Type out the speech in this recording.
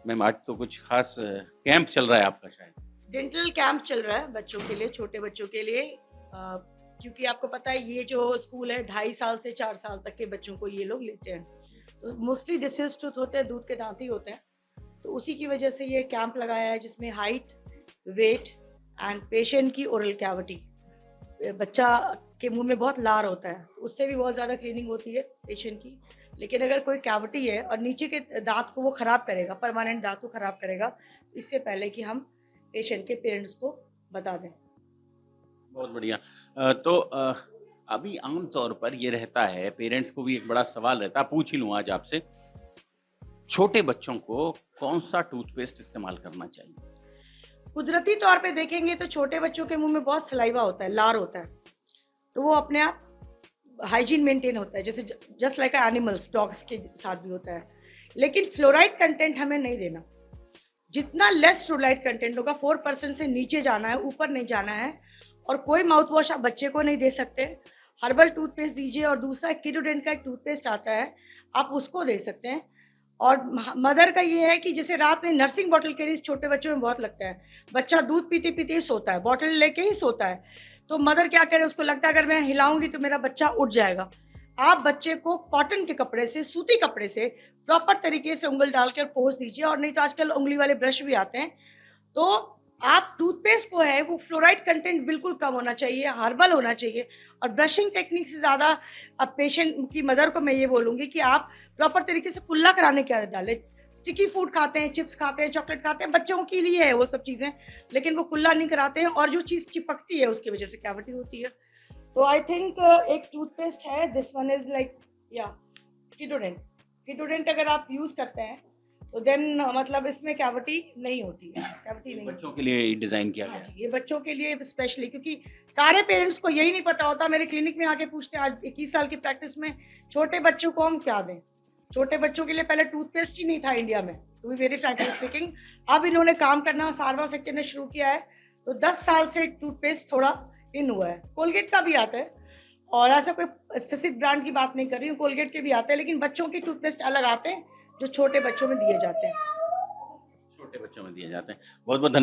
Ma'am आज तो कुछ खास कैंप चल रहा है आपका शायद। डेंटल कैंप चल रहा है बच्चों के लिए, छोटे बच्चों के लिए। क्योंकि आपको पता है ये जो स्कूल है 2.5 साल से 4 साल तक के बच्चों को ये लोग लेते हैं, तो मोस्टली डिसीज टूथ होते हैं, दूध के दांत ही होते हैं। तो उसी की वजह से ये कैंप लगाया है जिसमें हाइट, वेट एंड पेशेंट की ओरल कैविटी। बच्चा के मुंह में बहुत लार होता है, उससे भी बहुत ज़्यादा क्लीनिंग होती है पेशेंट की। लेकिन अगर कोई कैविटी है और नीचे के दांत को वो ख़राब करेगा, परमानेंट दांत को ख़राब करेगा, इससे पहले कि हम पेशेंट के पेरेंट्स को बता दें। बहुत बढ़िया। अभी आम तौर पर ये रहता है, पेरेंट्स को भी एक बड़ा सवाल रहता है, पूछ ही लूँ आज आपसे, छोटे बच्चों को कौन-सा टूथपेस्ट इस्तेमाल करना चाहिए? कुदरती तौर पे देखेंगे तो छोटे बच्चों के मुंह में बहुत सलाइवा होता है, लार होता है, तो वो अपने आप हाइजीन मेंटेन होता है, जैसे जस्ट लाइक एनिमल्स, डॉग्स के साथ भी होता है। लेकिन फ्लोराइड कंटेंट हमें नहीं देना। जितना लेस फ्लोराइड कंटेंट होगा, 4% से नीचे जाना है, ऊपर नहीं जाना है। और कोई माउथ वॉश आप बच्चे को नहीं दे सकते। हर्बल टूथपेस्ट दीजिए, और दूसरा किडोडेंट का एक टूथपेस्ट आता है, आप उसको दे सकते हैं। और मदर का ये है कि जैसे रात में नर्सिंग बॉटल कैरी छोटे बच्चों में बहुत लगता है, बच्चा दूध पीते पीते ही सोता है, बॉटल लेके ही सोता है, तो मदर क्या करे, उसको लगता है अगर मैं हिलाऊंगी तो मेरा बच्चा उठ जाएगा। आप बच्चे को कॉटन के कपड़े से, सूती कपड़े से प्रॉपर तरीके से उंगल डालकर पोंछ दीजिए, और नहीं तो आजकल उंगली वाले ब्रश भी आते हैं। तो आप टूथपेस्ट को है वो फ्लोराइड कंटेंट बिल्कुल कम होना चाहिए, हर्बल होना चाहिए। और ब्रशिंग टेक्निक से ज़्यादा अब पेशेंट की मदर को मैं ये बोलूँगी कि आप प्रॉपर तरीके से कुल्ला कराने की आदत डालें। स्टिकी फूड खाते हैं, चिप्स खाते हैं, चॉकलेट खाते हैं, बच्चों के लिए है वो सब चीज़ें, लेकिन वो कुल्ला नहीं कराते हैं, और जो चीज़ चिपकती है उसकी वजह से कैविटी होती है। तो आई थिंक एक टूथपेस्ट है, दिस वन इज़ लाइक या कीटोडेंट। कीटोडेंट अगर आप यूज़ करते हैं तो देन मतलब इसमें कैविटी नहीं होती है, कैविटी नहीं होती। बच्चों के लिए डिज़ाइन किया हाँ गया है। जी, ये बच्चों के लिए स्पेशली, क्योंकि सारे पेरेंट्स को यही नहीं पता होता। मेरे क्लिनिक में आके पूछते हैं, आज 21 साल की प्रैक्टिस में, छोटे बच्चों को हम क्या दें? छोटे बच्चों के लिए पहले टूथपेस्ट ही नहीं था इंडिया में, to be very frankly speaking. अब इन्होंने काम करना फार्मा सेक्टर में शुरू किया है, तो 10 साल से टूथपेस्ट थोड़ा इन हुआ है। कोलगेट का भी आता है, और ऐसा कोई स्पेसिफिक ब्रांड की बात नहीं कर रही हूँ, कोलगेट के भी आते हैं, लेकिन बच्चों के टूथपेस्ट अलग आते हैं जो छोटे बच्चों में दिए जाते हैं। छोटे बच्चों में दिए जाते हैं। बहुत-बहुत धन्यवाद।